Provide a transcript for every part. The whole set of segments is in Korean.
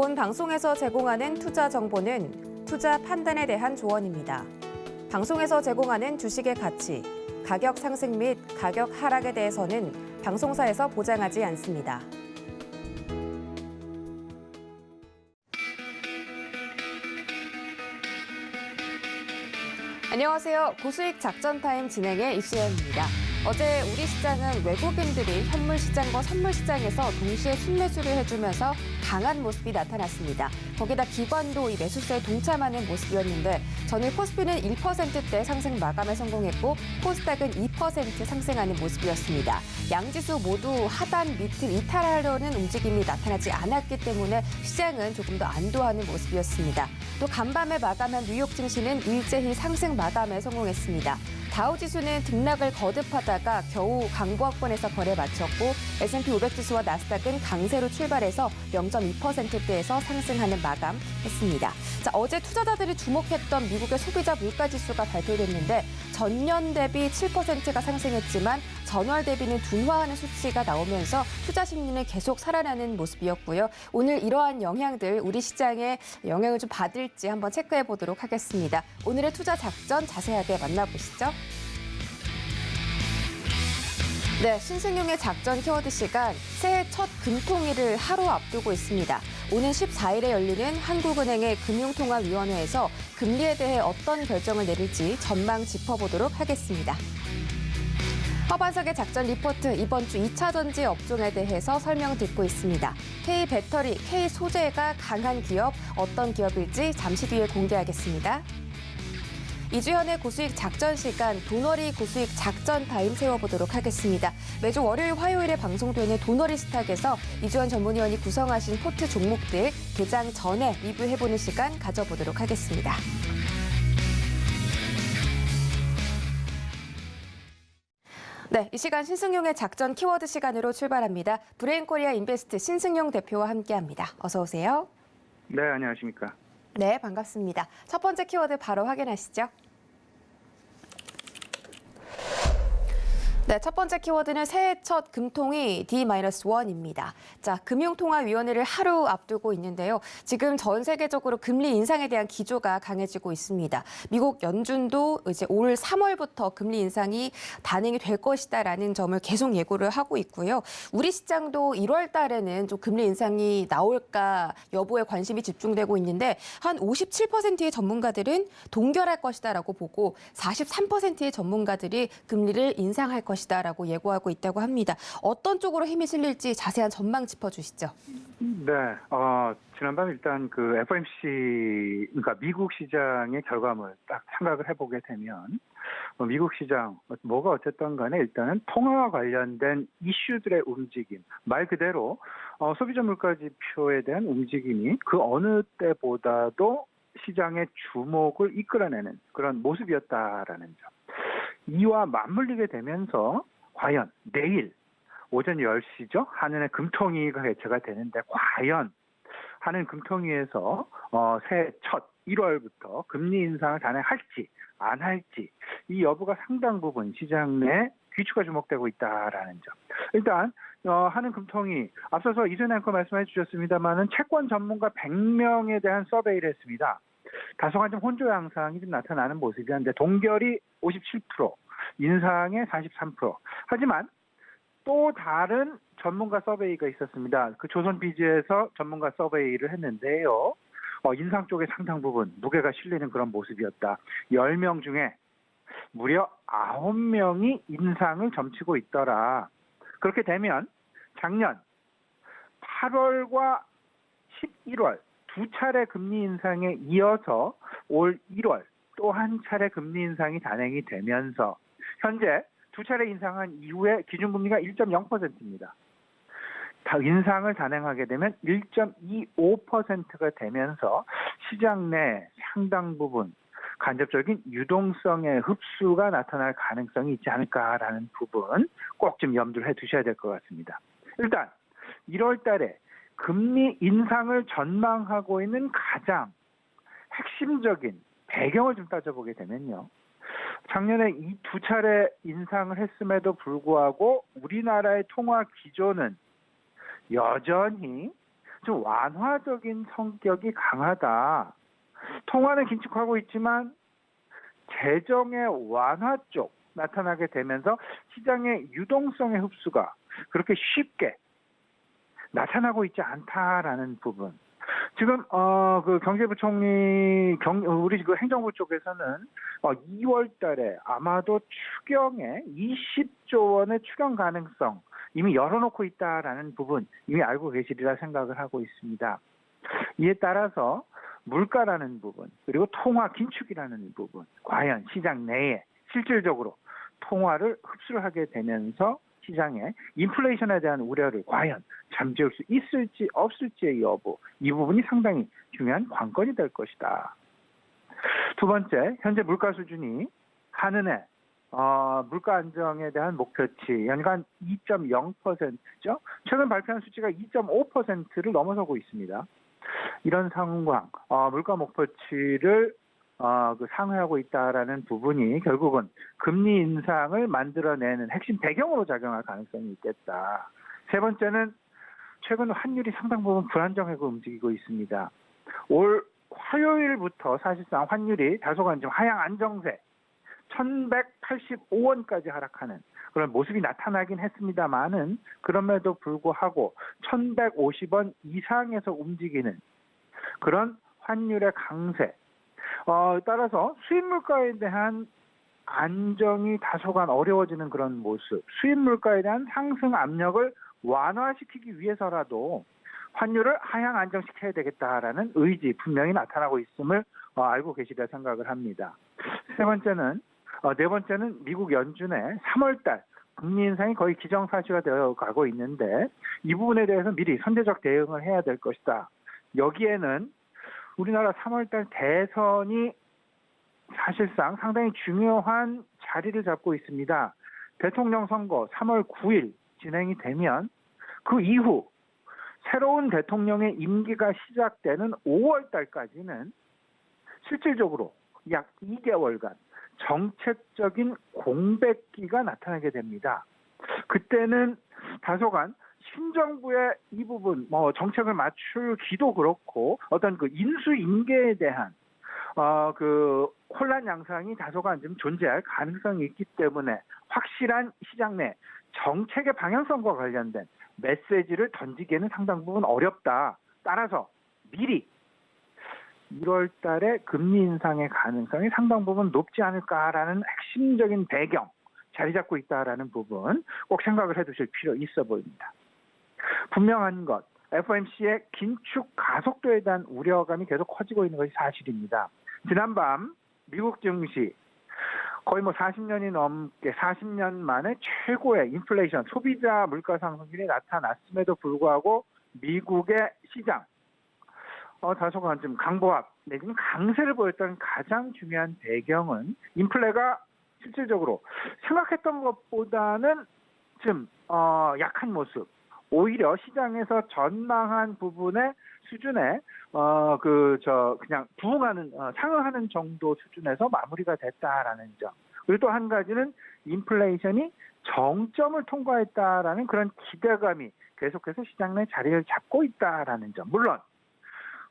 본 방송에서 제공하는 투자 정보는 투자 판단에 대한 조언입니다. 방송에서 제공하는 주식의 가치, 가격 상승 및 가격 하락에 대해서는 방송사에서 보장하지 않습니다. 안녕하세요. 고수익 작전 타임 진행의 이수연입니다. 어제 우리 시장은 외국인들이 현물 시장과 선물 시장에서 동시에 순매수를 해주면서 강한 모습이 나타났습니다. 거기다 기관도 이 매수세에 동참하는 모습이었는데 전일 코스피는 1%대 상승 마감에 성공했고 코스닥은 2% 상승하는 모습이었습니다. 양지수 모두 하단 밑을 이탈하려는 움직임이 나타나지 않았기 때문에 시장은 조금 더 안도하는 모습이었습니다. 또 간밤에 마감한 뉴욕 증시는 일제히 상승 마감에 성공했습니다. 다우지수는 등락을 거듭하다가 겨우 강보학권에서 거래 마쳤고 S&P 500 지수와 나스닥은 강세로 출발해서 0.2%대에서 상승하는 마감했습니다. 자, 어제 투자자들이 주목했던 미국의 소비자 물가지수가 발표됐는데 전년 대비 7%가 상승했지만 전월 대비는 둔화하는 수치가 나오면서 투자 심리는 계속 살아나는 모습이었고요. 오늘 이러한 영향들 우리 시장에 영향을 좀 받을지 한번 체크해 보도록 하겠습니다. 오늘의 투자 작전 자세하게 만나보시죠. 네, 신승용의 작전 키워드 시간, 새해 첫 금통일을 하루 앞두고 있습니다. 오는 14일에 열리는 한국은행의 금융통화위원회에서 금리에 대해 어떤 결정을 내릴지 전망 짚어보도록 하겠습니다. 허반석의 작전 리포트, 이번 주 2차 전지 업종에 대해서 설명 듣고 있습니다. K배터리, K소재가 강한 기업, 어떤 기업일지 잠시 뒤에 공개하겠습니다. 이주연의 고수익 작전 시간, 돈워리 고수익 작전 타임 세워보도록 하겠습니다. 매주 월요일, 화요일에 방송되는 돈워리 스탁에서 이주연 전문위원이 구성하신 포트 종목들 개장 전에 리뷰해보는 시간 가져보도록 하겠습니다. 네, 이 시간 신승용의 작전 키워드 시간으로 출발합니다. 브레인코리아 인베스트 신승용 대표와 함께합니다. 어서 오세요. 네, 안녕하십니까. 네, 반갑습니다. 첫 번째 키워드 바로 확인하시죠. 네, 첫 번째 키워드는 새해 첫 금통위 D-1입니다. 자, 금융통화위원회를 하루 앞두고 있는데요. 지금 전 세계적으로 금리 인상에 대한 기조가 강해지고 있습니다. 미국 연준도 이제 올 3월부터 금리 인상이 단행이 될 것이다라는 점을 계속 예고를 하고 있고요. 우리 시장도 1월 달에는 좀 금리 인상이 나올까 여부에 관심이 집중되고 있는데 한 57%의 전문가들은 동결할 것이다라고 보고 43%의 전문가들이 금리를 인상할 것이다라고 예고하고 있다고 합니다. 어떤 쪽으로 힘이 실릴지 자세한 전망 짚어주시죠. 네, 지난밤 일단 그 FOMC, 그러니까 미국 시장의 결과물 딱 생각을 해보게 되면 미국 시장 뭐가 어쨌든 간에 일단은 통화와 관련된 이슈들의 움직임, 말 그대로 소비자 물가 지표에 대한 움직임이 그 어느 때보다도 시장의 주목을 이끌어내는 그런 모습이었다라는 점. 이와 맞물리게 되면서 과연 내일 오전 10시죠. 한은의 금통위가 개최가 되는데 과연 한은 금통위에서 새해 첫 1월부터 금리 인상을 단행할지 안 할지 이 여부가 상당 부분 시장 내 귀추가 주목되고 있다라는 점. 일단 한은 금통위 앞서서 이전 앵커 말씀해 주셨습니다마는 채권 전문가 100명에 대한 서베이를 했습니다. 다소간 좀 혼조 양상이 좀 나타나는 모습이었는데 동결이 57%, 인상의 43%. 하지만 또 다른 전문가 서베이가 있었습니다. 그 조선비즈에서 전문가 서베이를 했는데요. 인상 쪽에 상당 부분 무게가 실리는 그런 모습이었다. 10명 중에 무려 9명이 인상을 점치고 있더라. 그렇게 되면 작년 8월과 11월 두 차례 금리 인상에 이어서 올 1월 또 한 차례 금리 인상이 단행이 되면서 현재 두 차례 인상한 이후에 기준금리가 1.0%입니다. 인상을 단행하게 되면 1.25%가 되면서 시장 내 상당 부분 간접적인 유동성의 흡수가 나타날 가능성이 있지 않을까라는 부분 꼭 좀 염두를 해두셔야 될 것 같습니다. 일단 1월 달에 금리 인상을 전망하고 있는 가장 핵심적인 배경을 좀 따져보게 되면요. 작년에 이 두 차례 인상을 했음에도 불구하고 우리나라의 통화 기조는 여전히 좀 완화적인 성격이 강하다. 통화는 긴축하고 있지만 재정의 완화 쪽 나타나게 되면서 시장의 유동성의 흡수가 그렇게 쉽게 나타나고 있지 않다라는 부분. 지금 그 경제부총리 우리 그 행정부 쪽에서는 2월달에 아마도 추경에 20조 원의 추경 가능성 이미 열어놓고 있다라는 부분 이미 알고 계시리라 생각을 하고 있습니다. 이에 따라서 물가라는 부분 그리고 통화 긴축이라는 부분 과연 시장 내에 실질적으로 통화를 흡수를 하게 되면서 시장에 인플레이션에 대한 우려를 과연 잠재울 수 있을지 없을지의 여부 이 부분이 상당히 중요한 관건이 될 것이다. 두 번째, 현재 물가 수준이 한은의 물가 안정에 대한 목표치 연간 2.0%죠. 최근 발표한 수치가 2.5%를 넘어서고 있습니다. 이런 상황, 물가 목표치를 상회하고 있다라는 부분이 결국은 금리 인상을 만들어내는 핵심 배경으로 작용할 가능성이 있겠다. 세 번째는 최근 환율이 상당 부분 불안정하게 움직이고 있습니다. 올 화요일부터 사실상 환율이 다소간 좀 하향 안정세 1185원까지 하락하는 그런 모습이 나타나긴 했습니다만은 그럼에도 불구하고 1150원 이상에서 움직이는 그런 환율의 강세 따라서 수입 물가에 대한 안정이 다소간 어려워지는 그런 모습 수입 물가에 대한 상승 압력을 완화시키기 위해서라도 환율을 하향 안정시켜야 되겠다라는 의지 분명히 나타나고 있음을 알고 계시리라 생각을 합니다. 네 번째는 미국 연준의 3월달 금리 인상이 거의 기정사실화 되어 가고 있는데 이 부분에 대해서 미리 선제적 대응을 해야 될 것이다. 여기에는 우리나라 3월달 대선이 사실상 상당히 중요한 자리를 잡고 있습니다. 대통령 선거 3월 9일 진행이 되면 그 이후 새로운 대통령의 임기가 시작되는 5월 달까지는 실질적으로 약 2개월간 정책적인 공백기가 나타나게 됩니다. 그때는 다소간 신정부의 이 부분 정책을 맞추기도 그렇고 어떤 그 인수인계에 대한 그 혼란 양상이 다소간 좀 존재할 가능성이 있기 때문에 확실한 시장 내 정책의 방향성과 관련된 메시지를 던지기에는 상당 부분 어렵다. 따라서 미리 1월 달에 금리 인상의 가능성이 상당 부분 높지 않을까라는 핵심적인 배경 자리 잡고 있다라는 부분 꼭 생각을 해두실 필요 있어 보입니다. 분명한 것, FOMC의 긴축 가속도에 대한 우려감이 계속 커지고 있는 것이 사실입니다. 지난밤 미국 증시 거의 40년이 넘게 40년 만에 최고의 인플레이션, 소비자 물가 상승률이 나타났음에도 불구하고 미국의 시장 다소간 좀 강보합 내지는 강세를 보였던 가장 중요한 배경은 인플레가 실질적으로 생각했던 것보다는 좀 약한 모습. 오히려 시장에서 전망한 부분의 수준에 그냥 부응하는 상응하는 정도 수준에서 마무리가 됐다라는 점. 그리고 또 한 가지는 인플레이션이 정점을 통과했다라는 그런 기대감이 계속해서 시장 내 자리를 잡고 있다라는 점. 물론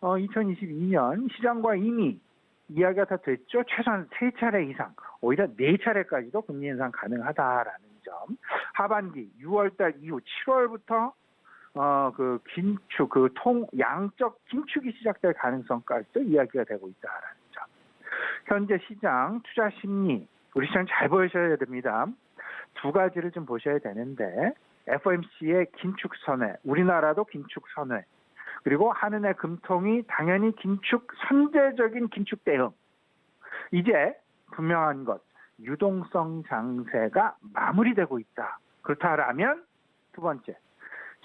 2022년 시장과 이미 이야기가 다 됐죠. 최소한 3차례 이상, 오히려 4차례까지도 금리 인상 가능하다라는 점. 하반기 6월달 이후 7월부터 그 긴축, 양적 긴축이 시작될 가능성까지도 이야기가 되고 있다라는 점. 현재 시장 투자 심리, 우리 시장 잘 보셔야 됩니다. 두 가지를 좀 보셔야 되는데 FOMC의 긴축 선회, 우리나라도 긴축 선회, 그리고 한은의 금통이 당연히 선제적인 긴축 대응. 이제 분명한 것, 유동성 장세가 마무리되고 있다. 그렇다면 두 번째,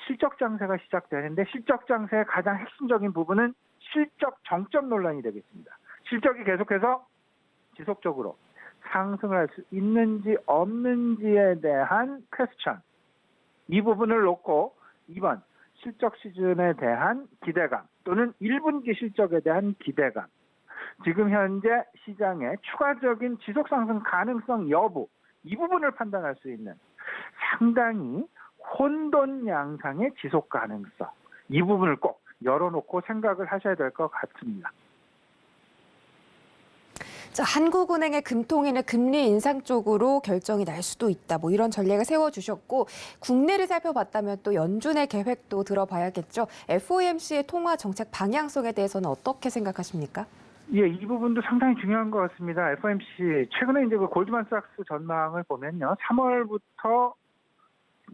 실적 장세가 시작되는데 실적 장세의 가장 핵심적인 부분은 실적 정점 논란이 되겠습니다. 실적이 계속해서 지속적으로 상승을 할 수 있는지 없는지에 대한 퀘스천. 이 부분을 놓고 이번 실적 시즌에 대한 기대감 또는 1분기 실적에 대한 기대감, 지금 현재 시장의 추가적인 지속 상승 가능성 여부, 이 부분을 판단할 수 있는 상당히 혼돈 양상의 지속 가능성, 이 부분을 꼭 열어놓고 생각을 하셔야 될 것 같습니다. 자, 한국은행의 금통위는 금리 인상 쪽으로 결정이 날 수도 있다. 뭐 이런 전략을 세워주셨고 국내를 살펴봤다면 또 연준의 계획도 들어봐야겠죠. FOMC의 통화 정책 방향성에 대해서는 어떻게 생각하십니까? 예, 이 부분도 상당히 중요한 것 같습니다. FOMC 최근에 이제 그 골드만삭스 전망을 보면요, 3월부터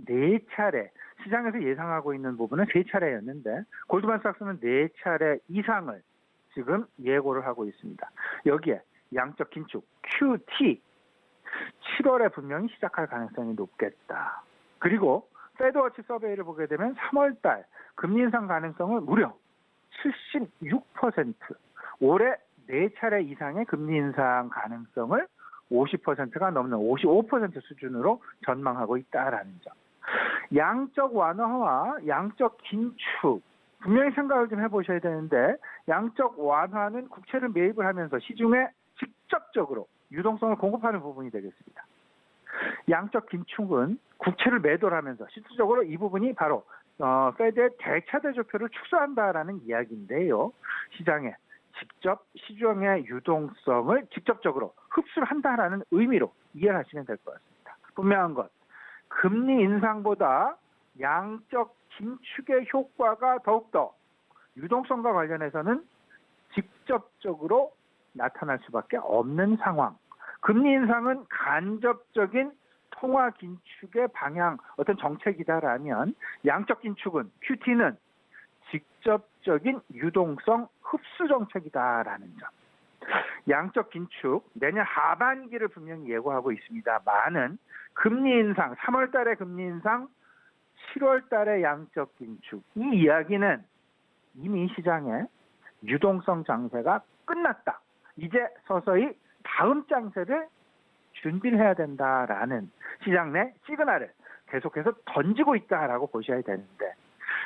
4차례 시장에서 예상하고 있는 부분은 3차례였는데 골드만삭스는 4차례 이상을 지금 예고를 하고 있습니다. 여기에 양적 긴축 QT 7월에 분명히 시작할 가능성이 높겠다. 그리고 페드워치 서베이를 보게 되면 3월 달 금리 인상 가능성은 무려 76%. 올해 4차례 이상의 금리 인상 가능성을 50%가 넘는 55% 수준으로 전망하고 있다라는 점. 양적 완화와 양적 긴축 분명히 생각을 좀 해보셔야 되는데 양적 완화는 국채를 매입을 하면서 시중에 직접적으로 유동성을 공급하는 부분이 되겠습니다. 양적 긴축은 국채를 매도를 하면서 실질적으로 이 부분이 바로 페드의 대차 대조표를 축소한다라는 이야기인데요. 시장에 직접 시중의 유동성을 직접적으로 흡수를 한다라는 의미로 이해를 하시면 될 것 같습니다. 분명한 것, 금리 인상보다 양적 긴축의 효과가 더욱더 유동성과 관련해서는 직접적으로 나타날 수밖에 없는 상황. 금리 인상은 간접적인 통화 긴축의 방향, 어떤 정책이다라면 양적 긴축은 QT는 직접적인 유동성 흡수 정책이다라는 점. 양적 긴축 내년 하반기를 분명히 예고하고 있습니다. 많은 금리 인상, 3월 달에 금리 인상, 7월 달에 양적 긴축. 이 이야기는 이미 시장에 유동성 장세가 끝났다. 이제 서서히 다음 장세를 준비를 해야 된다라는 시장 내 시그널을 계속해서 던지고 있다라고 보셔야 되는데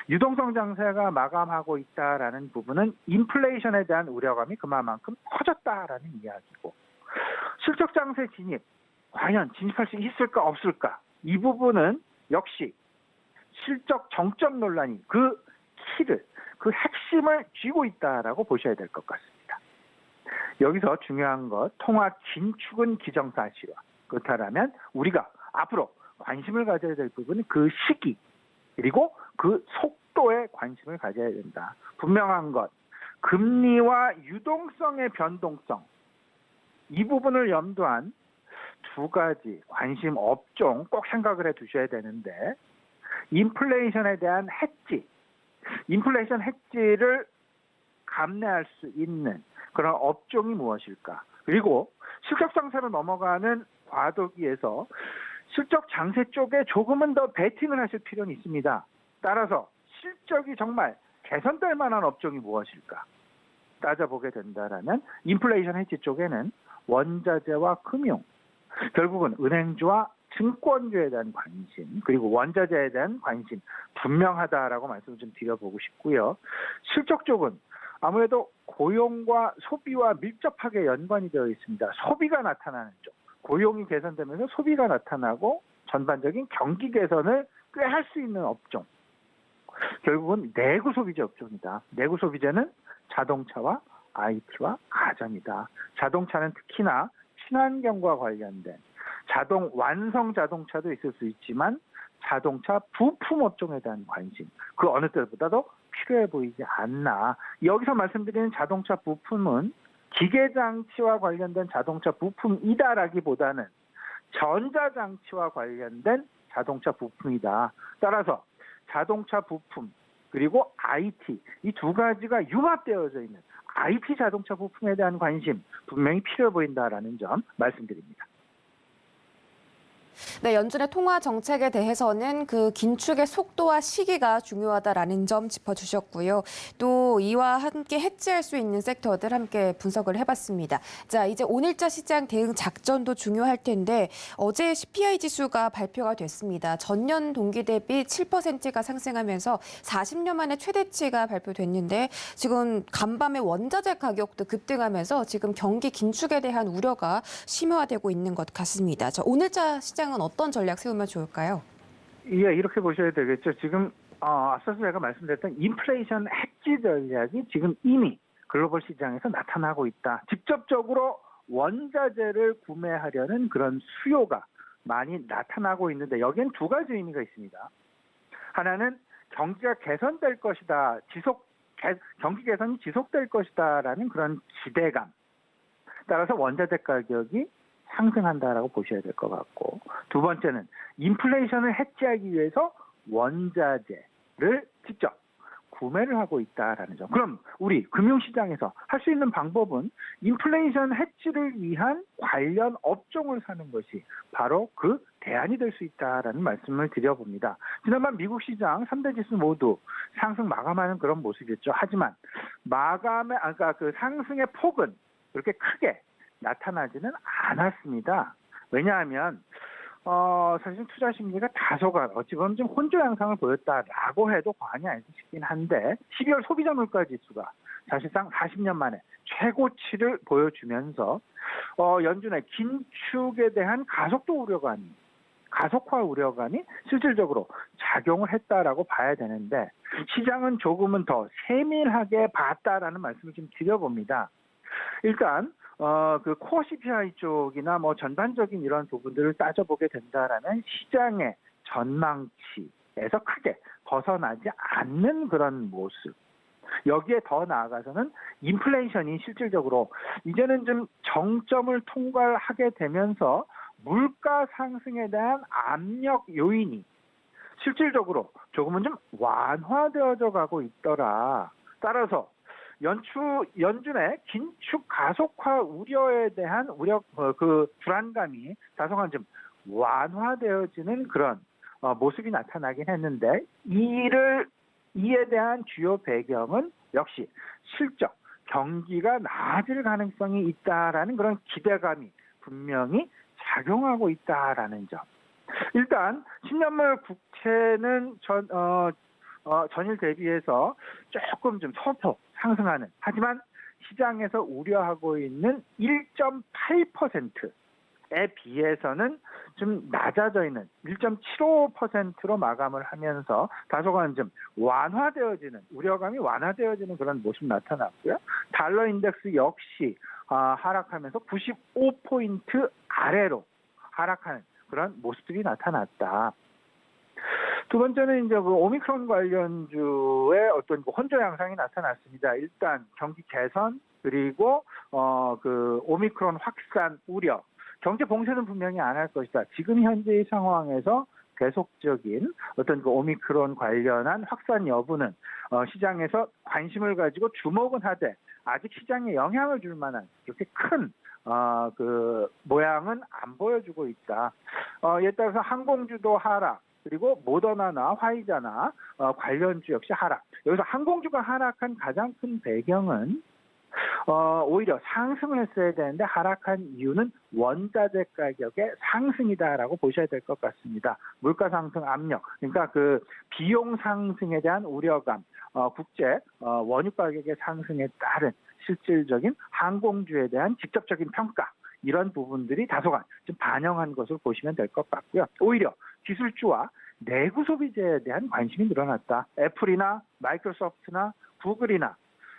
유동성 장세가 마감하고 있다라는 부분은 인플레이션에 대한 우려감이 그만큼 커졌다라는 이야기고 실적 장세 진입, 과연 진입할 수 있을까 없을까? 이 부분은 역시 실적 정점 논란이 그 키를, 그 핵심을 쥐고 있다라고 보셔야 될 것 같습니다. 여기서 중요한 것, 통화 긴축은 기정사실화. 그렇다면 우리가 앞으로 관심을 가져야 될 부분은 그 시기, 그리고 그 속도에 관심을 가져야 된다. 분명한 것, 금리와 유동성의 변동성, 이 부분을 염두한 두 가지 관심 업종 꼭 생각을 해 두셔야 되는데 인플레이션에 대한 해지, 인플레이션 해지를 감내할 수 있는 그런 업종이 무엇일까? 그리고 실적 장세로 넘어가는 과도기에서 실적 장세 쪽에 조금은 더 베팅을 하실 필요는 있습니다. 따라서 실적이 정말 개선될 만한 업종이 무엇일까? 따져보게 된다라면 인플레이션 해지 쪽에는 원자재와 금융, 결국은 은행주와 증권주에 대한 관심, 그리고 원자재에 대한 관심 분명하다라고 말씀을 좀 드려보고 싶고요. 실적 쪽은 아무래도 고용과 소비와 밀접하게 연관이 되어 있습니다. 소비가 나타나는 쪽, 고용이 개선되면서 소비가 나타나고 전반적인 경기 개선을 꾀할 수 있는 업종. 결국은 내구 소비재 업종이다. 내구 소비재는 자동차와 IT와 가전이다. 자동차는 특히나 친환경과 관련된 자동 완성 자동차도 있을 수 있지만 자동차 부품 업종에 대한 관심, 그 어느 때보다도 필요해 보이지 않나. 여기서 말씀드리는 자동차 부품은 기계장치와 관련된 자동차 부품이다라기보다는 전자장치와 관련된 자동차 부품이다. 따라서 자동차 부품 그리고 IT 이 두 가지가 융합되어져 있는 IT 자동차 부품에 대한 관심 분명히 필요해 보인다라는 점 말씀드립니다. 네, 연준의 통화 정책에 대해서는 그 긴축의 속도와 시기가 중요하다라는 점 짚어주셨고요. 또 이와 함께 해지할 수 있는 섹터들 함께 분석을 해봤습니다. 자, 이제 오늘자 시장 대응 작전도 중요할 텐데 어제 CPI 지수가 발표가 됐습니다. 전년 동기 대비 7%가 상승하면서 40년 만에 최대치가 발표됐는데 지금 간밤에 원자재 가격도 급등하면서 지금 경기 긴축에 대한 우려가 심화되고 있는 것 같습니다. 자, 오늘자 시장은 어떤 전략 세우면 좋을까요? 예, 이렇게 보셔야 되겠죠. 지금 앞서서 제가 말씀드렸던 인플레이션 해지 전략이 지금 이미 글로벌 시장에서 나타나고 있다. 직접적으로 원자재를 구매하려는 그런 수요가 많이 나타나고 있는데 여기엔 두 가지 의미가 있습니다. 하나는 경기가 개선될 것이다. 경기 개선이 지속될 것이다라는 그런 기대감. 따라서 원자재 가격이 상승한다라고 보셔야 될 것 같고, 두 번째는 인플레이션을 해치하기 위해서 원자재를 직접 구매를 하고 있다라는 점. 그럼 우리 금융시장에서 할 수 있는 방법은 인플레이션 해치를 위한 관련 업종을 사는 것이 바로 그 대안이 될 수 있다라는 말씀을 드려봅니다. 지난번 미국 시장 3대 지수 모두 상승 마감하는 그런 모습이었죠. 하지만 그 상승의 폭은 그렇게 크게 나타나지는 않았습니다. 왜냐하면 사실 투자 심리가 다소가 어찌 보면 좀 혼조 양상을 보였다라고 해도 과언이 아니지 싶긴 한데 12월 소비자 물가 지수가 사실상 40년 만에 최고치를 보여주면서 연준의 긴축에 대한 가속화 우려감이 실질적으로 작용을 했다라고 봐야 되는데 시장은 조금은 더 세밀하게 봤다라는 말씀을 좀 드려봅니다. 일단 그 코어 CPI 쪽이나 뭐 전반적인 이런 부분들을 따져보게 된다라면 시장의 전망치에서 크게 벗어나지 않는 그런 모습. 여기에 더 나아가서는 인플레이션이 실질적으로 이제는 좀 정점을 통과하게 되면서 물가 상승에 대한 압력 요인이 실질적으로 조금은 좀 완화되어져 가고 있더라. 따라서 연준의 긴축 가속화 우려에 대한 그 불안감이 다소간 좀 완화되어지는 그런 모습이 나타나긴 했는데 이에 대한 주요 배경은 역시 실적 경기가 나아질 가능성이 있다라는 그런 기대감이 분명히 작용하고 있다라는 점. 일단 10년물 국채는 전일 대비해서 조금 좀 소폭 상승하는, 하지만 시장에서 우려하고 있는 1.8%에 비해서는 좀 낮아져 있는 1.75%로 마감을 하면서 다소간 좀 우려감이 완화되어지는 그런 모습 나타났고요. 달러 인덱스 역시 하락하면서 95포인트 아래로 하락하는 그런 모습들이 나타났다. 두 번째는 이제 그 오미크론 관련주의 어떤 그 혼조 양상이 나타났습니다. 일단 경기 개선 그리고 그 오미크론 확산 우려, 경제 봉쇄는 분명히 안 할 것이다. 지금 현재의 상황에서 계속적인 어떤 그 오미크론 관련한 확산 여부는 시장에서 관심을 가지고 주목은 하되 아직 시장에 영향을 줄 만한 그렇게 큰 그 모양은 안 보여주고 있다. 예를 따라서 항공주도 하락, 그리고 모더나나 화이자나 관련주 역시 하락. 여기서 항공주가 하락한 가장 큰 배경은 오히려 상승을 했어야 되는데 하락한 이유는 원자재 가격의 상승이다라고 보셔야 될 것 같습니다. 물가 상승 압력, 그러니까 그 비용 상승에 대한 우려감, 국제 원유 가격의 상승에 따른 실질적인 항공주에 대한 직접적인 평가, 이런 부분들이 다소간 좀 반영한 것으로 보시면 될 것 같고요. 오히려 기술주와 내구 소비재에 대한 관심이 늘어났다. 애플이나 마이크로소프트나 구글이나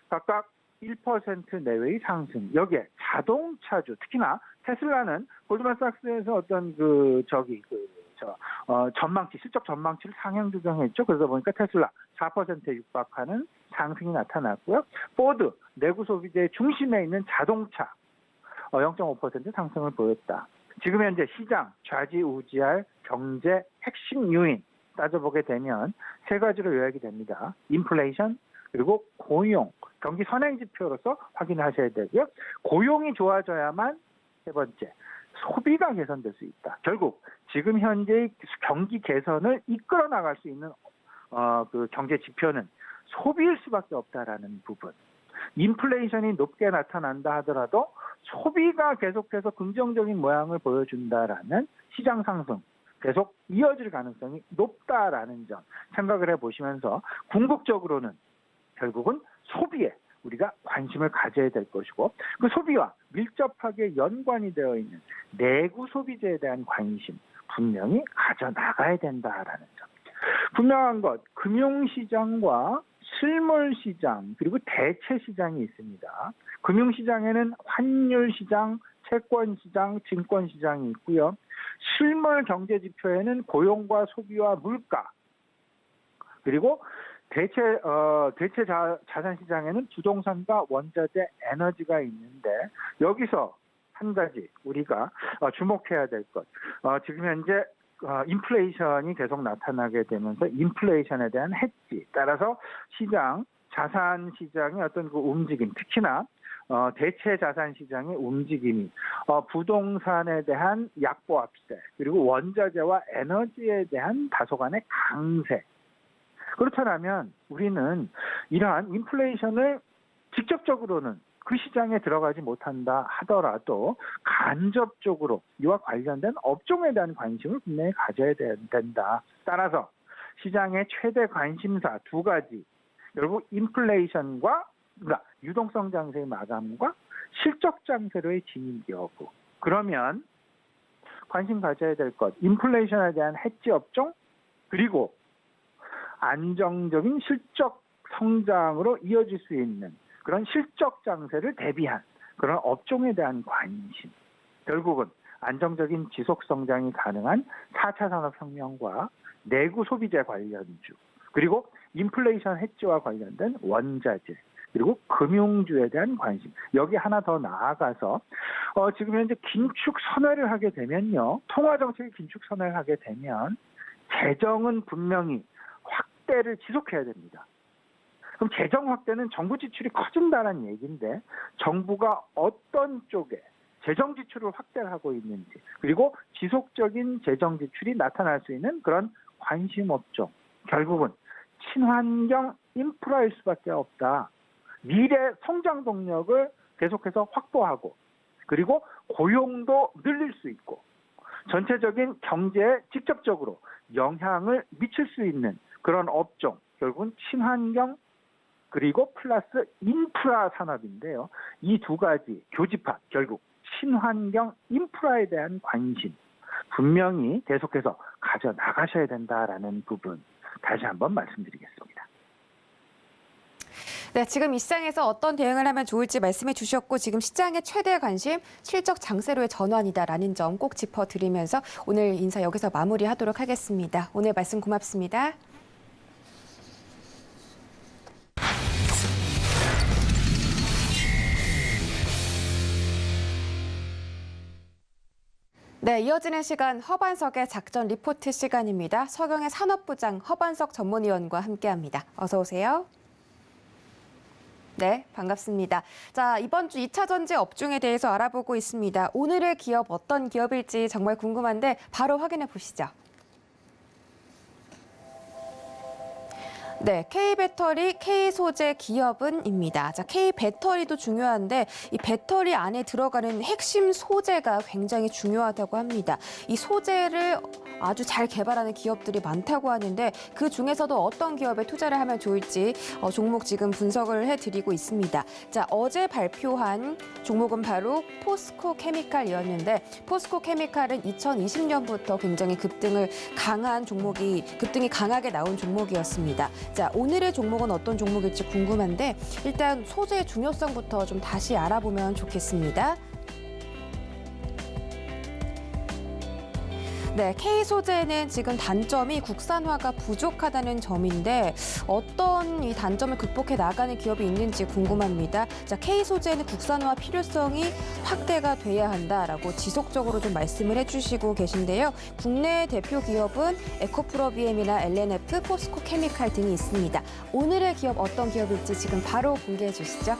각각 1% 내외의 상승. 여기에 자동차주, 특히나 테슬라는 골드만삭스에서 어떤 실적 전망치를 상향 조정했죠. 그러다 보니까 테슬라 4%에 육박하는 상승이 나타났고요. 포드, 내구 소비재의 중심에 있는 자동차 0.5% 상승을 보였다. 지금 현재 시장 좌지우지할 경제 핵심 요인 따져보게 되면 세 가지로 요약이 됩니다. 인플레이션, 그리고 고용, 경기 선행 지표로서 확인하셔야 되고요. 고용이 좋아져야만 세 번째, 소비가 개선될 수 있다. 결국 지금 현재의 경기 개선을 이끌어 나갈 수 있는 그 경제 지표는 소비일 수밖에 없다라는 부분. 인플레이션이 높게 나타난다 하더라도 소비가 계속해서 긍정적인 모양을 보여준다라는 시장 상승 계속 이어질 가능성이 높다라는 점 생각을 해보시면서 궁극적으로는 결국은 소비에 우리가 관심을 가져야 될 것이고, 그 소비와 밀접하게 연관이 되어 있는 내구 소비재에 대한 관심 분명히 가져나가야 된다라는 점. 분명한 것, 금융시장과 실물 시장 그리고 대체 시장이 있습니다. 금융 시장에는 환율 시장, 채권 시장, 증권 시장이 있고요. 실물 경제 지표에는 고용과 소비와 물가 그리고 대체 자산 시장에는 부동산과 원자재, 에너지가 있는데 여기서 한 가지 우리가 주목해야 될 것. 지금 현재 인플레이션이 계속 나타나게 되면서 인플레이션에 대한 해지 따라서 자산 시장의 어떤 그 움직임, 특히나 대체 자산 시장의 움직임이 부동산에 대한 약보합세 그리고 원자재와 에너지에 대한 다소간의 강세. 그렇다면 우리는 이러한 인플레이션을 직접적으로는 그 시장에 들어가지 못한다 하더라도 간접적으로 이와 관련된 업종에 대한 관심을 분명히 가져야 된다. 따라서 시장의 최대 관심사 두 가지, 결국 인플레이션과 그러니까 유동성 장세의 마감과 실적 장세로의 진입 여부. 그러면 관심 가져야 될 것, 인플레이션에 대한 해지 업종 그리고 안정적인 실적 성장으로 이어질 수 있는 그런 실적 장세를 대비한 그런 업종에 대한 관심. 결국은 안정적인 지속 성장이 가능한 4차 산업혁명과 내구 소비재 관련주, 그리고 인플레이션 해지와 관련된 원자재, 그리고 금융주에 대한 관심. 여기 하나 더 나아가서 지금 현재 긴축 선회를 하게 되면요. 통화정책의 긴축 선회를 하게 되면 재정은 분명히 확대를 지속해야 됩니다. 그럼 재정 확대는 정부 지출이 커진다는 얘기인데 정부가 어떤 쪽에 재정 지출을 확대를 하고 있는지 그리고 지속적인 재정 지출이 나타날 수 있는 그런 관심 업종. 결국은 친환경 인프라일 수밖에 없다. 미래 성장 동력을 계속해서 확보하고 그리고 고용도 늘릴 수 있고 전체적인 경제에 직접적으로 영향을 미칠 수 있는 그런 업종. 결국은 친환경 그리고 플러스 인프라 산업인데요. 이 두 가지 교집합, 결국 친환경 인프라에 대한 관심 분명히 계속해서 가져나가셔야 된다라는 부분 다시 한번 말씀드리겠습니다. 네, 지금 이 시장에서 어떤 대응을 하면 좋을지 말씀해 주셨고 지금 시장의 최대 관심 실적 장세로의 전환이다라는 점 꼭 짚어드리면서 오늘 인사 여기서 마무리하도록 하겠습니다. 오늘 말씀 고맙습니다. 네, 이어지는 시간 허반석의 작전 리포트 시간입니다. 서경의 산업부장 허반석 전문위원과 함께합니다. 어서 오세요. 네, 반갑습니다. 자, 이번 주 2차 전지 업종에 대해서 알아보고 있습니다. 오늘의 기업 어떤 기업일지 정말 궁금한데 바로 확인해 보시죠. 네, K배터리, K소재 기업은입니다. 자, K배터리도 중요한데 이 배터리 안에 들어가는 핵심 소재가 굉장히 중요하다고 합니다. 이 소재를 아주 잘 개발하는 기업들이 많다고 하는데 그 중에서도 어떤 기업에 투자를 하면 좋을지 종목 지금 분석을 해드리고 있습니다. 자, 어제 발표한 종목은 바로 포스코 케미칼이었는데 포스코 케미칼은 2020년부터 굉장히 급등이 강하게 나온 종목이었습니다. 자, 오늘의 종목은 어떤 종목일지 궁금한데 일단 소재의 중요성부터 좀 다시 알아보면 좋겠습니다. 네, K소재는 지금 단점이 국산화가 부족하다는 점인데 어떤 이 단점을 극복해 나가는 기업이 있는지 궁금합니다. 자, K소재는 국산화 필요성이 확대가 돼야 한다라고 지속적으로 좀 말씀을 해주시고 계신데요. 국내 대표 기업은 에코프로비엠이나 LNF, 포스코 케미칼 등이 있습니다. 오늘의 기업 어떤 기업일지 지금 바로 공개해 주시죠.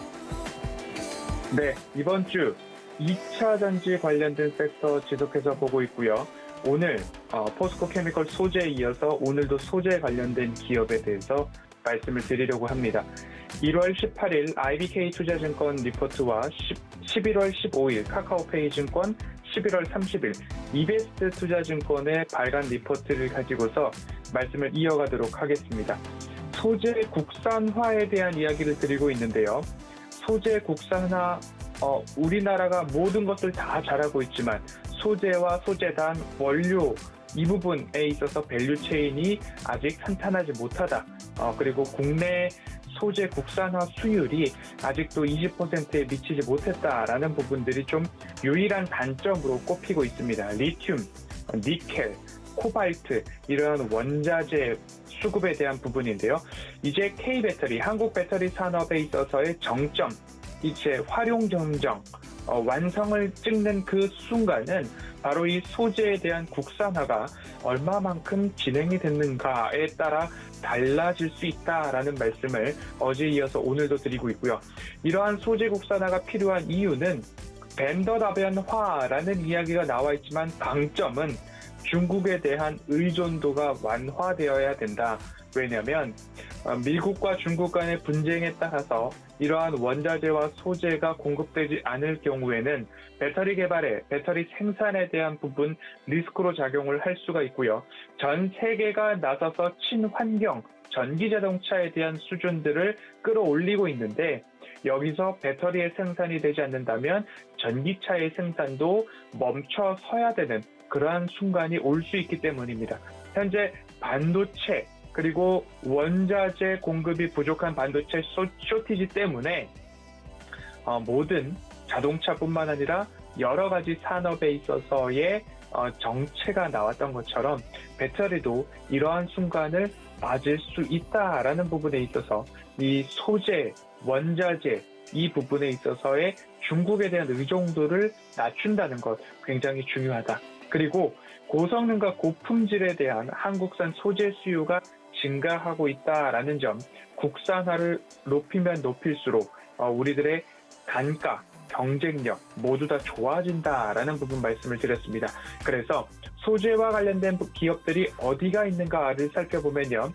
네, 이번 주 2차 전지 관련된 섹터 지속해서 보고 있고요. 오늘 포스코 케미컬 소재에 이어서 오늘도 소재 관련된 기업에 대해서 말씀을 드리려고 합니다. 1월 18일 IBK 투자증권 리포트와 11월 15일 카카오페이 증권, 11월 30일 이베스트 투자증권의 발간 리포트를 가지고서 말씀을 이어가도록 하겠습니다. 소재 국산화에 대한 이야기를 드리고 있는데요. 소재 국산화, 우리나라가 모든 것들 다 잘하고 있지만 소재와 소재단, 원료 이 부분에 있어서 밸류체인이 아직 탄탄하지 못하다. 그리고 국내 소재 국산화 수율이 아직도 20%에 미치지 못했다라는 부분들이 좀 유일한 단점으로 꼽히고 있습니다. 리튬, 니켈, 코발트 이러한 원자재 수급에 대한 부분인데요. 이제 K배터리, 한국 배터리 산업에 있어서의 정점, 이제 활용 정정, 완성을 찍는 그 순간은 바로 이 소재에 대한 국산화가 얼마만큼 진행이 됐는가에 따라 달라질 수 있다라는 말씀을 어제 이어서 오늘도 드리고 있고요. 이러한 소재 국산화가 필요한 이유는 벤더 다변화라는 이야기가 나와 있지만 강점은 중국에 대한 의존도가 완화되어야 된다. 왜냐하면 미국과 중국 간의 분쟁에 따라서 이러한 원자재와 소재가 공급되지 않을 경우에는 배터리 개발에, 배터리 생산에 대한 부분 리스크로 작용을 할 수가 있고요. 전 세계가 나서서 친환경 전기자동차에 대한 수준들을 끌어올리고 있는데 여기서 배터리의 생산이 되지 않는다면 전기차의 생산도 멈춰서야 되는 그러한 순간이 올 수 있기 때문입니다. 현재 반도체 그리고 원자재 공급이 부족한 반도체 쇼티지 때문에 모든 자동차뿐만 아니라 여러 가지 산업에 있어서의 정체가 나왔던 것처럼 배터리도 이러한 순간을 맞을 수 있다라는 부분에 있어서 이 소재, 원자재 이 부분에 있어서의 중국에 대한 의존도를 낮춘다는 것 굉장히 중요하다. 그리고 고성능과 고품질에 대한 한국산 소재 수요가 증가하고 있다라는 점, 국산화를 높이면 높일수록 우리들의 단가, 경쟁력 모두 다 좋아진다라는 부분 말씀을 드렸습니다. 그래서 소재와 관련된 기업들이 어디가 있는가를 살펴보면요.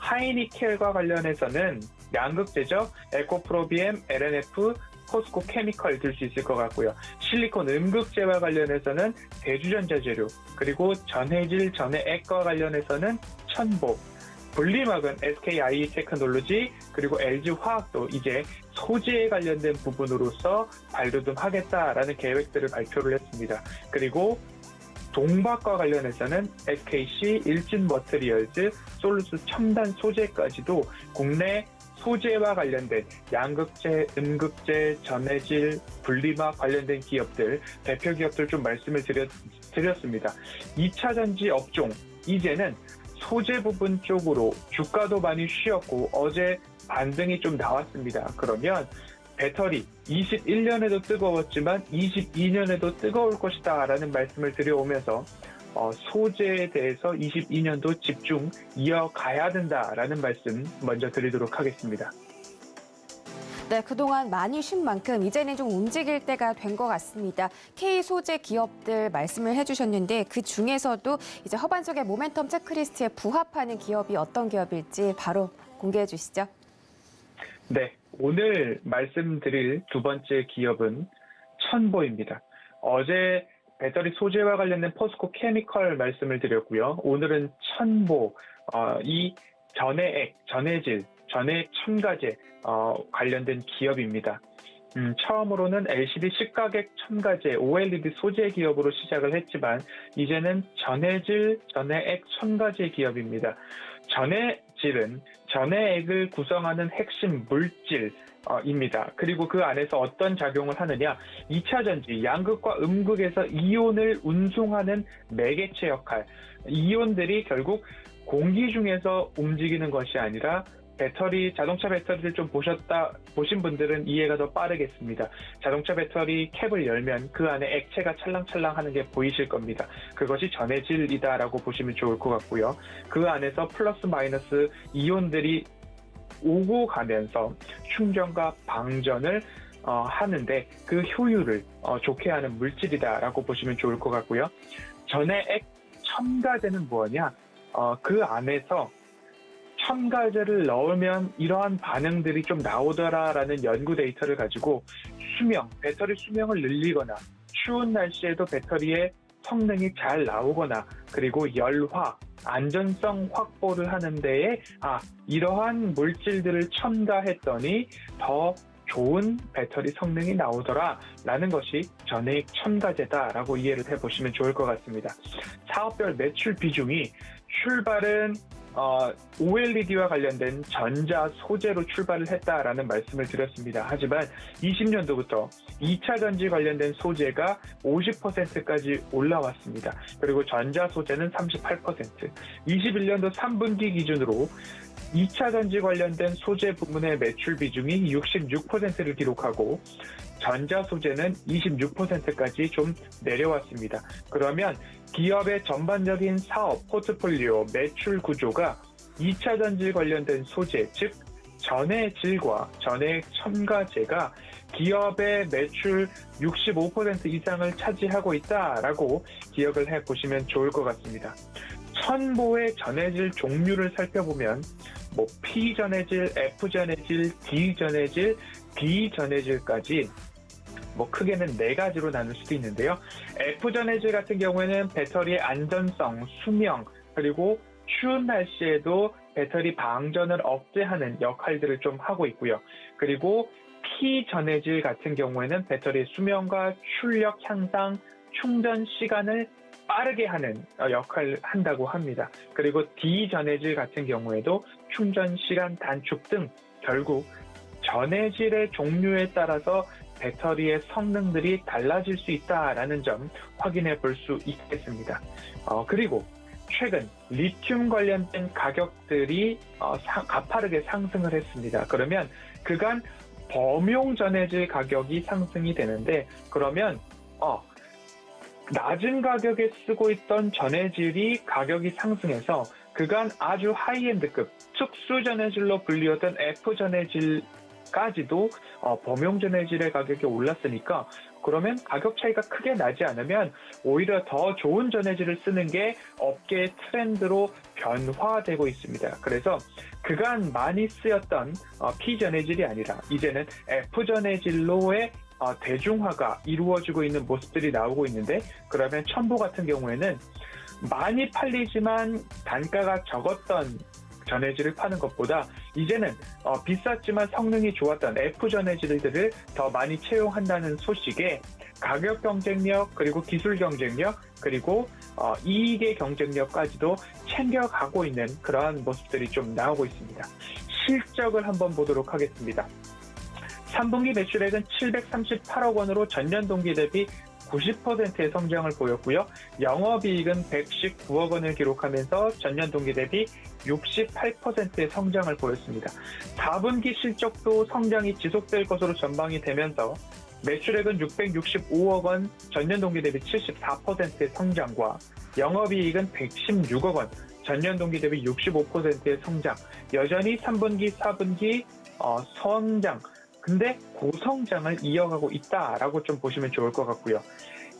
하이니켈과 관련해서는 양극재죠. 에코프로비엠, LNF, 포스코 케미컬 들 수 있을 것 같고요. 실리콘 음극재와 관련해서는 대주전자재료, 그리고 전해질, 전해액과 관련해서는 천보, 분리막은 SKIE 테크놀로지, 그리고 LG화학도 이제 소재에 관련된 부분으로서 발돋움하겠다라는 계획들을 발표를 했습니다. 그리고 동박과 관련해서는 SKC, 일진머트리얼즈, 솔루스 첨단 소재까지도 국내 소재와 관련된 양극재, 음극재, 전해질, 분리막 관련된 기업들, 대표 기업들 좀 말씀을 드렸습니다. 2차 전지 업종, 이제는 소재 부분 쪽으로 주가도 많이 쉬었고 어제 반등이 좀 나왔습니다. 그러면 배터리 21년에도 뜨거웠지만 22년에도 뜨거울 것이다 라는 말씀을 드려오면서 소재에 대해서 22년도 집중 이어가야 된다라는 말씀 먼저 드리도록 하겠습니다. 네, 그동안 많이 쉰 만큼 이제는 좀 움직일 때가 된 것 같습니다. K 소재 기업들 말씀을 해주셨는데 그 중에서도 이제 허반석의 모멘텀 체크리스트에 부합하는 기업이 어떤 기업일지 바로 공개해 주시죠. 네, 오늘 말씀드릴 두 번째 기업은 천보입니다. 어제 배터리 소재와 관련된 포스코 케미컬 말씀을 드렸고요. 오늘은 천보, 이 전해액, 전해질, 전해 첨가제 관련된 기업입니다. 처음으로는 LCD 식가격 첨가제 OLED 소재 기업으로 시작을 했지만 이제는 전해질, 전해액 첨가제 기업입니다. 전해질은 전해액을 구성하는 핵심 물질입니다. 그리고 그 안에서 어떤 작용을 하느냐, 2차 전지, 양극과 음극에서 이온을 운송하는 매개체 역할, 이온들이 결국 공기 중에서 움직이는 것이 아니라 배터리, 자동차 배터리를 좀 보신 분들은 이해가 더 빠르겠습니다. 자동차 배터리 캡을 열면 그 안에 액체가 찰랑찰랑 하는 게 보이실 겁니다. 그것이 전해질이다라고 보시면 좋을 것 같고요. 그 안에서 플러스 마이너스 이온들이 오고 가면서 충전과 방전을 하는데 그 효율을 좋게 하는 물질이다라고 보시면 좋을 것 같고요. 전해액 첨가제는 뭐냐? 그 안에서 첨가제를 넣으면 이러한 반응들이 좀 나오더라라는 연구 데이터를 가지고 배터리 수명을 늘리거나 추운 날씨에도 배터리의 성능이 잘 나오거나 그리고 열화, 안전성 확보를 하는 데에 이러한 물질들을 첨가했더니 더 좋은 배터리 성능이 나오더라라는 것이 전해액 첨가제다라고 이해를 해보시면 좋을 것 같습니다. 사업별 매출 비중이 출발은 OLED와 관련된 전자 소재로 출발을 했다라는 말씀을 드렸습니다. 하지만 20년도부터 2차 전지 관련된 소재가 50%까지 올라왔습니다. 그리고 전자 소재는 38%, 21년도 3분기 기준으로 2차 전지 관련된 소재 부문의 매출 비중이 66%를 기록하고 전자 소재는 26%까지 좀 내려왔습니다. 그러면 기업의 전반적인 사업 포트폴리오 매출 구조가 2차 전지 관련된 소재, 즉 전해 질과 전해 첨가제가 기업의 매출 65% 이상을 차지하고 있다라고 기억을 해보시면 좋을 것 같습니다. 첨보의 전해질 종류를 살펴보면 P 전해질, F 전해질, D 전해질, B 전해질까지 크게는 4가지로 나눌 수도 있는데요. F 전해질 같은 경우에는 배터리의 안전성, 수명, 그리고 추운 날씨에도 배터리 방전을 억제하는 역할들을 좀 하고 있고요. 그리고 P 전해질 같은 경우에는 배터리의 수명과 출력 향상, 충전 시간을 빠르게 하는 역할을 한다고 합니다. 그리고 D 전해질 같은 경우에도 충전 시간 단축 등 결국 전해질의 종류에 따라서 배터리의 성능들이 달라질 수 있다라는 점 확인해 볼 수 있겠습니다. 그리고 최근 리튬 관련된 가격들이 가파르게 상승을 했습니다. 그러면 그간 범용 전해질 가격이 상승이 되는데 그러면 낮은 가격에 쓰고 있던 전해질이 가격이 상승해서 그간 아주 하이엔드급 특수 전해질로 불리웠던 F 전해질까지도 범용 전해질의 가격이 올랐으니까 그러면 가격 차이가 크게 나지 않으면 오히려 더 좋은 전해질을 쓰는 게 업계의 트렌드로 변화되고 있습니다. 그래서 그간 많이 쓰였던 P 전해질이 아니라 이제는 F 전해질로의 대중화가 이루어지고 있는 모습들이 나오고 있는데 그러면 첨보 같은 경우에는 많이 팔리지만 단가가 적었던 전해질을 파는 것보다 이제는 비쌌지만 성능이 좋았던 F 전해질들을 더 많이 채용한다는 소식에 가격 경쟁력 그리고 기술 경쟁력 그리고 이익의 경쟁력까지도 챙겨가고 있는 그러한 모습들이 좀 나오고 있습니다. 실적을 한번 보도록 하겠습니다. 3분기 매출액은 738억 원으로 전년 동기 대비 90%의 성장을 보였고요. 영업이익은 119억 원을 기록하면서 전년 동기 대비 68%의 성장을 보였습니다. 4분기 실적도 성장이 지속될 것으로 전망이 되면서 매출액은 665억 원, 전년 동기 대비 74%의 성장과 영업이익은 116억 원, 전년 동기 대비 65%의 성장. 여전히 3분기, 4분기 성장. 근데 고성장을 이어가고 있다라고 좀 보시면 좋을 것 같고요.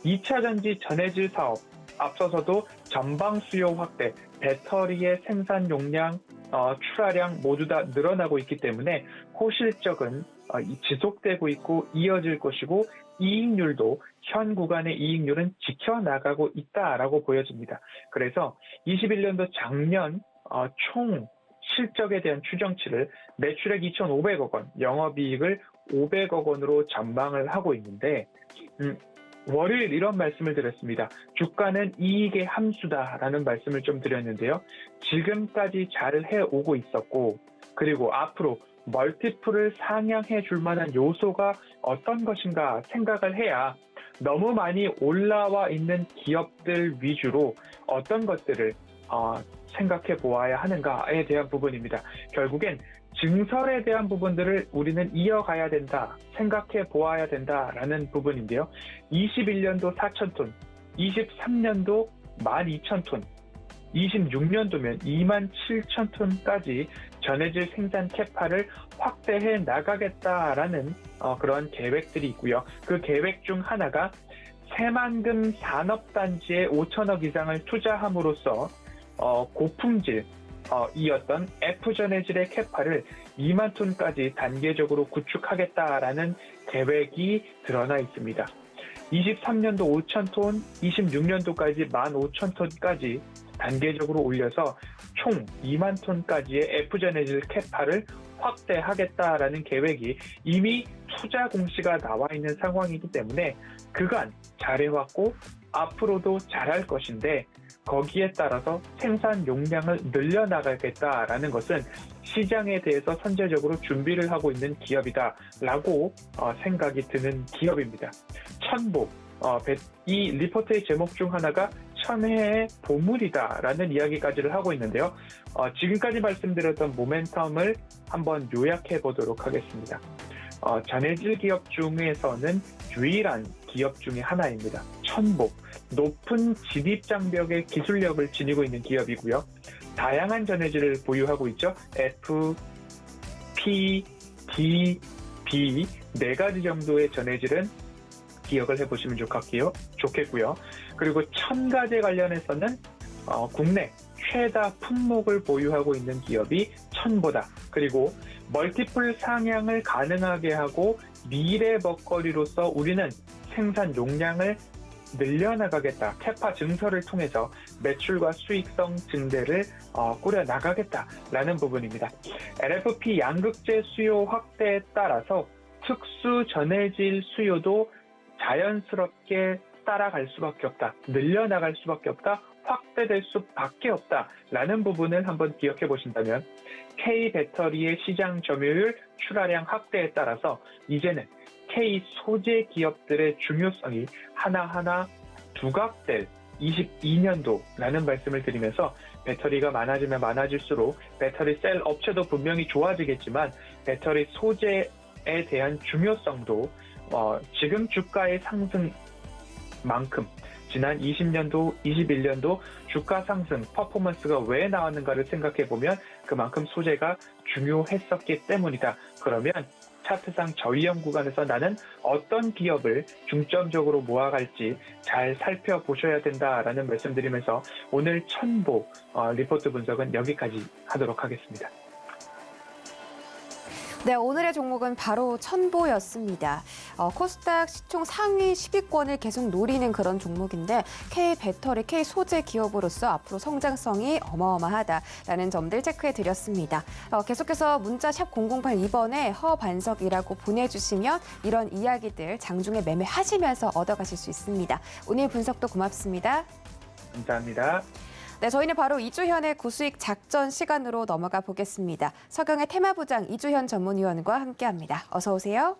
2차 전지 전해질 사업, 앞서서도 전방 수요 확대, 배터리의 생산 용량, 출하량 모두 다 늘어나고 있기 때문에 호실적은 지속되고 있고 이어질 것이고 이익률도 현 구간의 이익률은 지켜나가고 있다라고 보여집니다. 그래서 21년도 작년 총 실적에 대한 추정치를 매출액 2,500억 원, 영업이익을 500억 원으로 전망을 하고 있는데 월요일 이런 말씀을 드렸습니다. 주가는 이익의 함수다라는 말씀을 좀 드렸는데요. 지금까지 잘 해오고 있었고 그리고 앞으로 멀티플을 상향해 줄 만한 요소가 어떤 것인가 생각을 해야 너무 많이 올라와 있는 기업들 위주로 어떤 것들을 생각해 보아야 하는가에 대한 부분입니다. 결국엔 증설에 대한 부분들을 우리는 이어가야 된다, 생각해 보아야 된다라는 부분인데요. 21년도 4,000톤, 23년도 12,000톤, 26년도면 27,000톤까지 전해질 생산 캐파를 확대해 나가겠다라는 그런 계획들이 있고요. 그 계획 중 하나가 새만금 산업단지에 5천억 이상을 투자함으로써 고품질 이었던 F 전해질의 캐파를 2만 톤까지 단계적으로 구축하겠다라는 계획이 드러나 있습니다. 23년도 5,000톤, 26년도까지 15,000톤까지 단계적으로 올려서 총 2만 톤까지의 F 전해질 캐파를 확대하겠다라는 계획이 이미 투자 공시가 나와 있는 상황이기 때문에 그간 잘해왔고 앞으로도 잘할 것인데 거기에 따라서 생산 용량을 늘려나가겠다라는 것은 시장에 대해서 선제적으로 준비를 하고 있는 기업이다라고 생각이 드는 기업입니다. 천보, 이 리포트의 제목 중 하나가 천혜의 보물이다라는 이야기까지를 하고 있는데요. 지금까지 말씀드렸던 모멘텀을 한번 요약해 보도록 하겠습니다. 전해질 기업 중에서는 유일한 기업 중에 하나입니다. 천보, 높은 진입 장벽의 기술력을 지니고 있는 기업이고요. 다양한 전해질을 보유하고 있죠. F, P, D, B 네 가지 정도의 전해질은 기억을 해보시면 좋겠고요. 그리고 첨가제 관련해서는 국내 최다 품목을 보유하고 있는 기업이 천보다. 그리고 멀티플 상향을 가능하게 하고 미래 먹거리로서 우리는 생산 용량을 늘려나가겠다. 캐파 증설을 통해서 매출과 수익성 증대를 꾸려나가겠다라는 부분입니다. LFP 양극재 수요 확대에 따라서 특수 전해질 수요도 자연스럽게 따라갈 수밖에 없다. 늘려나갈 수밖에 없다. 확대될 수밖에 없다라는 부분을 한번 기억해 보신다면 K배터리의 시장 점유율 출하량 확대에 따라서 이제는 K 소재 기업들의 중요성이 하나하나 두각될 22년도라는 말씀을 드리면서 배터리가 많아지면 많아질수록 배터리 셀 업체도 분명히 좋아지겠지만 배터리 소재에 대한 중요성도 지금 주가의 상승만큼 지난 20년도, 21년도 주가 상승, 퍼포먼스가 왜 나왔는가를 생각해보면 그만큼 소재가 중요했었기 때문이다. 그러면 차트상 저위험 구간에서 나는 어떤 기업을 중점적으로 모아갈지 잘 살펴보셔야 된다라는 말씀드리면서 오늘 천보 리포트 분석은 여기까지 하도록 하겠습니다. 네, 오늘의 종목은 바로 천보였습니다. 코스닥 시총 상위 10위권을 계속 노리는 그런 종목인데 K배터리, K소재 기업으로서 앞으로 성장성이 어마어마하다라는 점들 체크해드렸습니다. 계속해서 문자 샵 0082번에 허반석이라고 보내주시면 이런 이야기들 장중에 매매하시면서 얻어가실 수 있습니다. 오늘 분석도 고맙습니다. 감사합니다. 네, 저희는 바로 이주현의 구수익 작전 시간으로 넘어가 보겠습니다. 서경의 테마부장 이주현 전문위원과 함께합니다. 어서 오세요.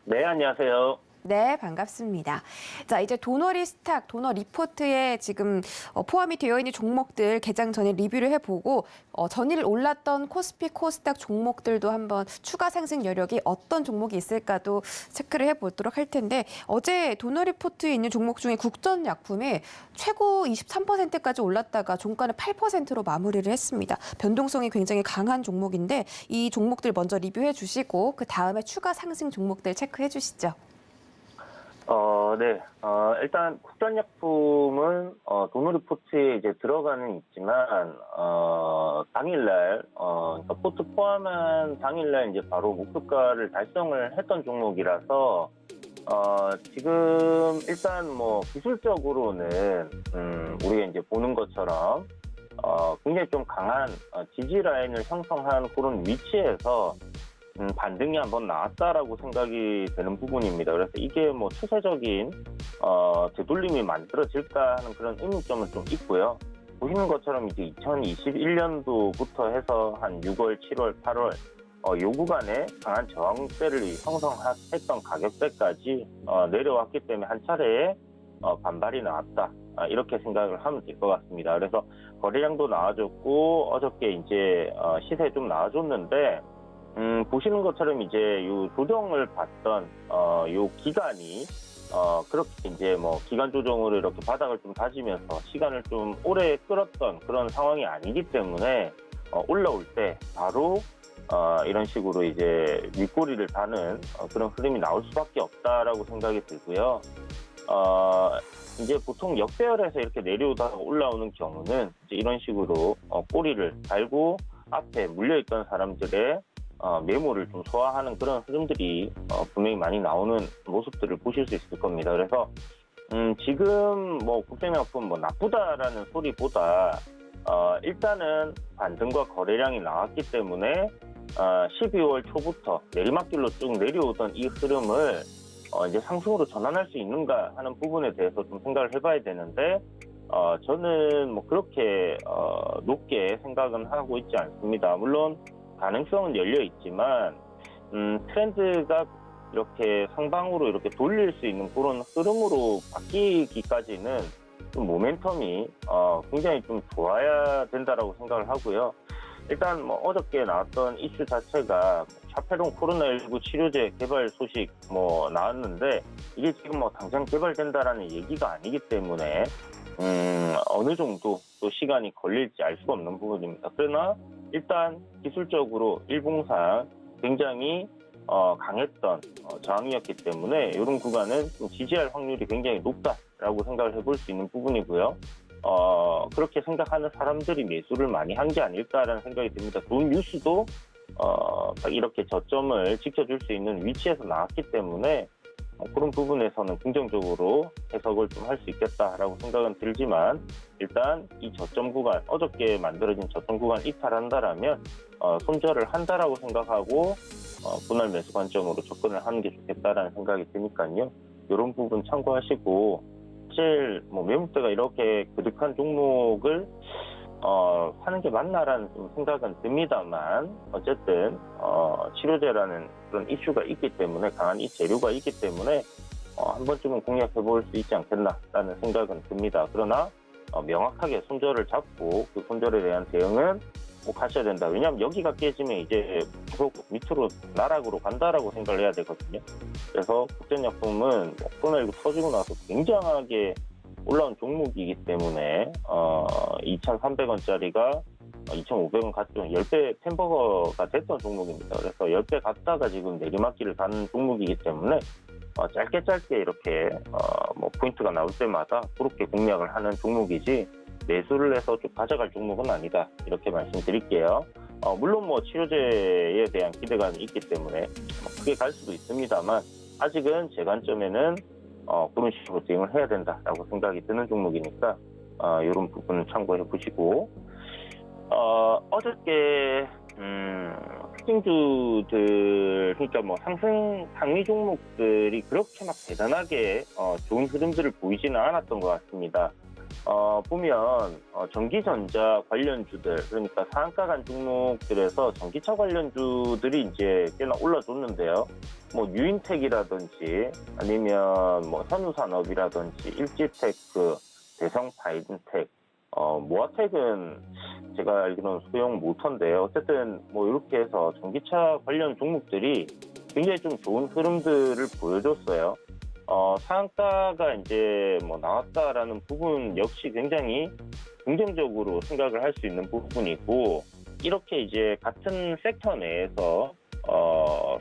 네, 안녕하세요. 네, 반갑습니다. 자, 이제 도너리 스탁, 도너 리포트에 지금 포함이 되어 있는 종목들 개장 전에 리뷰를 해보고 전일 올랐던 코스피, 코스닥 종목들도 한번 추가 상승 여력이 어떤 종목이 있을까도 체크를 해보도록 할 텐데 어제 도너 리포트에 있는 종목 중에 국전약품이 최고 23%까지 올랐다가 종가는 8%로 마무리를 했습니다. 변동성이 굉장히 강한 종목인데 이 종목들 먼저 리뷰해 주시고 그 다음에 추가 상승 종목들 체크해 주시죠. 네. 일단 국전약품은 도너리포트에 이제 들어가는 있지만 당일날 그러니까 포트 포함한 당일날 이제 바로 목표가를 달성을 했던 종목이라서 지금 일단 뭐 기술적으로는 우리가 이제 보는 것처럼 굉장히 좀 강한 지지 라인을 형성한 그런 위치에서 반등이 한번 나왔다라고 생각이 되는 부분입니다. 그래서 이게 뭐 추세적인 되돌림이 만들어질까 하는 그런 의문점은 좀 있고요. 보시는 것처럼 이제 2021년도부터 해서 한 6월, 7월, 8월 요 구간에 강한 저항대를 형성했던 가격대까지 내려왔기 때문에 한 차례에 반발이 나왔다. 이렇게 생각을 하면 될 것 같습니다. 그래서 거래량도 나와줬고 어저께 이제 시세 좀 나와줬는데 보시는 것처럼 이제 요 조정을 받던 요 기간이 그렇게 이제 뭐 기간 조정으로 이렇게 바닥을 좀 다지면서 시간을 좀 오래 끌었던 그런 상황이 아니기 때문에 올라올 때 바로 이런 식으로 이제 윗꼬리를 다는 그런 흐름이 나올 수밖에 없다라고 생각이 들고요. 이제 보통 역배열에서 이렇게 내려오다가 올라오는 경우는 이제 이런 식으로 꼬리를 달고 앞에 물려있던 사람들의 메모를 좀 소화하는 그런 흐름들이 분명히 많이 나오는 모습들을 보실 수 있을 겁니다. 그래서 지금 뭐 국제명품 뭐 나쁘다라는 소리보다 일단은 반등과 거래량이 나왔기 때문에 12월 초부터 내리막길로 쭉 내려오던 이 흐름을 이제 상승으로 전환할 수 있는가 하는 부분에 대해서 좀 생각을 해봐야 되는데, 저는 뭐 그렇게 높게 생각은 하고 있지 않습니다. 물론 가능성은 열려 있지만 트렌드가 이렇게 상방으로 이렇게 돌릴 수 있는 그런 흐름으로 바뀌기까지는 좀 모멘텀이 굉장히 좀 좋아야 된다라고 생각을 하고요. 일단 뭐 어저께 나왔던 이슈 자체가 차페론 코로나19 치료제 개발 소식 뭐 나왔는데, 이게 지금 뭐 당장 개발된다라는 얘기가 아니기 때문에 어느 정도 또 시간이 걸릴지 알 수가 없는 부분입니다. 그러나 일단 기술적으로 일봉상 굉장히 강했던 저항이었기 때문에 이런 구간은 좀 지지할 확률이 굉장히 높다라고 생각을 해볼 수 있는 부분이고요. 그렇게 생각하는 사람들이 매수를 많이 한 게 아닐까라는 생각이 듭니다. 좋은 뉴스도 딱 이렇게 저점을 지켜줄 수 있는 위치에서 나왔기 때문에 그런 부분에서는 긍정적으로 해석을 좀 할 수 있겠다라고 생각은 들지만, 일단 이 저점 구간, 어저께 만들어진 저점 구간 이탈한다라면 손절을 한다라고 생각하고 분할 매수 관점으로 접근을 하는 게 좋겠다라는 생각이 드니까요. 이런 부분 참고하시고, 사실 뭐 매물대가 이렇게 그득한 종목을 하는 게 맞나라는 좀 생각은 듭니다만, 어쨌든 치료제라는 그런 이슈가 있기 때문에, 강한 이 재료가 있기 때문에 한 번쯤은 공략해 볼 수 있지 않겠나라는 생각은 듭니다. 그러나 명확하게 손절을 잡고 그 손절에 대한 대응은 꼭 하셔야 된다. 왜냐하면 여기가 깨지면 이제 계속 밑으로 나락으로 간다라고 생각을 해야 되거든요. 그래서 국전약품은 코로나19 터지고 나서 굉장하게 올라온 종목이기 때문에 2,300원짜리가 2,500원 갔죠. 10배 템버거가 됐던 종목입니다. 그래서 10배 갔다가 지금 내리막길을 가는 종목이기 때문에 짧게 이렇게 뭐 포인트가 나올 때마다 그렇게 공략을 하는 종목이지, 매수를 해서 좀 가져갈 종목은 아니다, 이렇게 말씀드릴게요. 물론 뭐 치료제에 대한 기대감이 있기 때문에 크게 갈 수도 있습니다만, 아직은 제 관점에는 그런 식으로 대응을 해야 된다라고 생각이 드는 종목이니까 이런 부분을 참고해 보시고, 어저께 특징주들, 그러니까 뭐 상위 종목들이 그렇게 막 대단하게 좋은 흐름들을 보이지는 않았던 것 같습니다. 보면 전기전자 관련주들, 그러니까 상한가 간 종목들에서 전기차 관련주들이 이제 꽤나 올라줬는데요. 뭐 유인텍이라든지 아니면 뭐 현우산업이라든지 일지테크, 대성바이든텍, 모아텍은 제가 알기로는 소형 모터인데요. 어쨌든 뭐 이렇게 해서 전기차 관련 종목들이 굉장히 좀 좋은 흐름들을 보여줬어요. 상한가가 이제 뭐 나왔다라는 부분 역시 굉장히 긍정적으로 생각을 할 수 있는 부분이고, 이렇게 이제 같은 섹터 내에서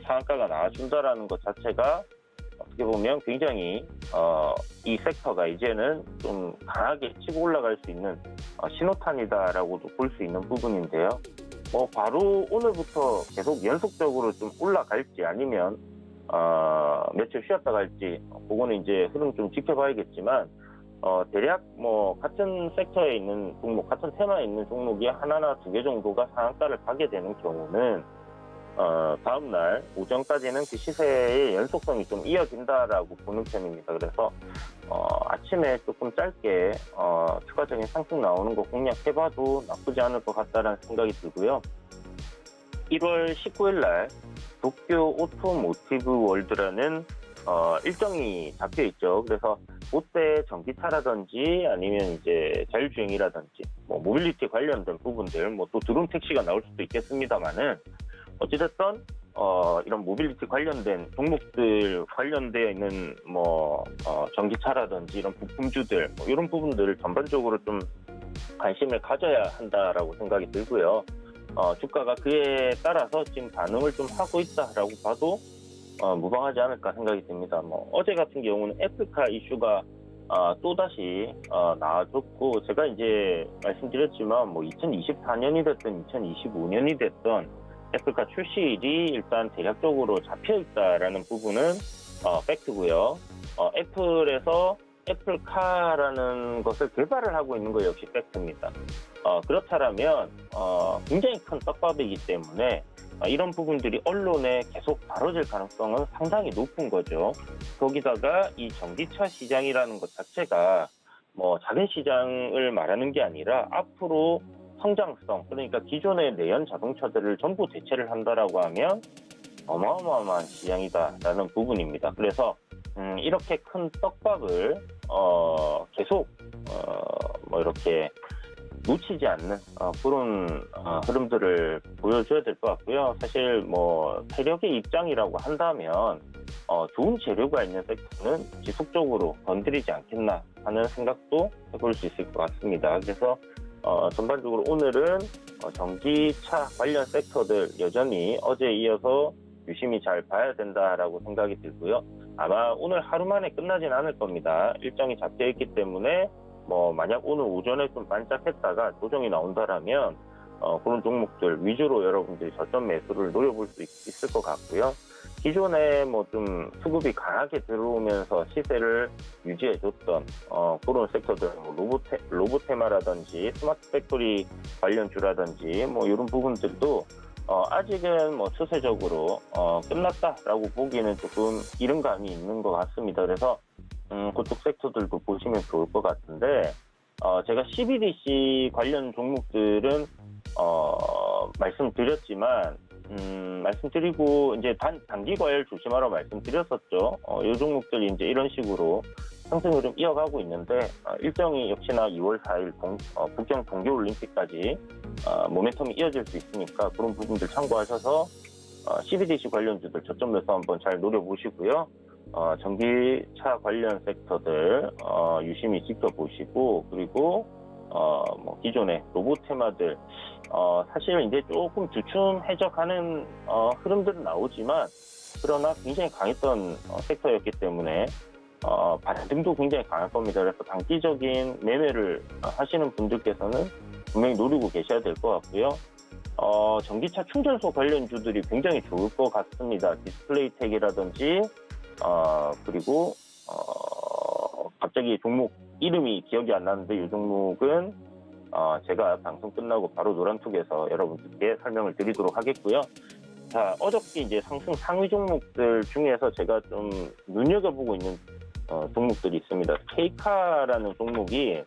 상한가가 나와준다라는 것 자체가 어떻게 보면 굉장히 이 섹터가 이제는 좀 강하게 치고 올라갈 수 있는 신호탄이다라고도 볼 수 있는 부분인데요. 뭐 바로 오늘부터 계속 연속적으로 좀 올라갈지 아니면 며칠 쉬었다 갈지, 그거는 이제 흐름 좀 지켜봐야겠지만, 대략 뭐 같은 섹터에 있는 종목, 같은 테마에 있는 종목이 하나나 두 개 정도가 상한가를 가게 되는 경우는 다음날 오전까지는 그 시세의 연속성이 좀 이어진다라고 보는 편입니다. 그래서 아침에 조금 짧게 추가적인 상승 나오는 거 공략해봐도 나쁘지 않을 것 같다는 생각이 들고요. 1월 19일 날 도쿄 오토모티브 월드라는 일정이 잡혀 있죠. 그래서 그때 전기차라든지 아니면 이제 자율주행이라든지 뭐 모빌리티 관련된 부분들, 뭐 또 드론 택시가 나올 수도 있겠습니다만은, 어찌됐든 이런 모빌리티 관련된 종목들 관련되어 있는 뭐 전기차라든지 이런 부품주들, 뭐 이런 부분들을 전반적으로 좀 관심을 가져야 한다라고 생각이 들고요. 주가가 그에 따라서 지금 반응을 좀 하고 있다라고 봐도 무방하지 않을까 생각이 듭니다. 뭐 어제 같은 경우는 애플카 이슈가 또다시 나와줬고, 제가 이제 말씀드렸지만 뭐 2024년이 됐든 2025년이 됐든 애플카 출시일이 일단 대략적으로 잡혀 있다라는 부분은 팩트고요. 애플에서 애플카라는 것을 개발을 하고 있는 거 역시 팩트입니다. 그렇다면 굉장히 큰 떡밥이기 때문에 이런 부분들이 언론에 계속 다뤄질 가능성은 상당히 높은 거죠. 거기다가 이 전기차 시장이라는 것 자체가 뭐 작은 시장을 말하는 게 아니라 앞으로 성장성, 그러니까 기존의 내연 자동차들을 전부 대체를 한다라고 하면 어마어마한 시장이다라는 부분입니다. 그래서 이렇게 큰 떡밥을 계속 뭐 이렇게 놓치지 않는 그런 흐름들을 보여줘야 될 것 같고요. 사실 뭐 세력의 입장이라고 한다면 좋은 재료가 있는 섹터는 지속적으로 건드리지 않겠나 하는 생각도 해볼 수 있을 것 같습니다. 그래서 전반적으로 오늘은 전기차 관련 섹터들 여전히 어제에 이어서 유심히 잘 봐야 된다라고 생각이 들고요. 아마 오늘 하루 만에 끝나진 않을 겁니다. 일정이 잡혀 있기 때문에 뭐 만약 오늘 오전에 좀 반짝했다가 조정이 나온다라면 그런 종목들 위주로 여러분들이 저점 매수를 노려볼 수 있을 것 같고요. 기존에 뭐 좀 수급이 강하게 들어오면서 시세를 유지해줬던 그런 섹터들, 뭐 로보테마라든지 스마트 팩토리 관련주라든지 뭐 이런 부분들도 아직은 뭐 추세적으로 끝났다라고 보기에는 조금 이른 감이 있는 것 같습니다. 그래서 그쪽 섹터들도 보시면 좋을 것 같은데 제가 CBDC 관련 종목들은 말씀드렸지만 말씀드리고 이제 단기 과열 조심하라고 말씀드렸었죠. 이 종목들이 이제 이런 식으로 상승을 좀 이어가고 있는데 일정이 역시나 2월 4일 북경 동계올림픽까지 모멘텀이 이어질 수 있으니까 그런 부분들 참고하셔서 CBDC 관련주들 저점 매수 한번 잘 노려보시고요. 전기차 관련 섹터들 유심히 지켜보시고 그리고 뭐 기존의 로봇 테마들 사실 이제 조금 주춤해져가는 흐름들은 나오지만 그러나 굉장히 강했던 섹터였기 때문에 반등도 굉장히 강할 겁니다. 그래서 단기적인 매매를 하시는 분들께서는 분명히 노리고 계셔야 될 것 같고요. 전기차 충전소 관련주들이 굉장히 좋을 것 같습니다. 디스플레이텍이라든지 그리고 갑자기 종목 이름이 기억이 안 나는데 이 종목은 제가 방송 끝나고 바로 노란톡에서 여러분들께 설명을 드리도록 하겠고요. 자, 어저께 이제 상승 상위 종목들 중에서 제가 좀 눈여겨보고 있는 종목들이 있습니다. K카라는 종목이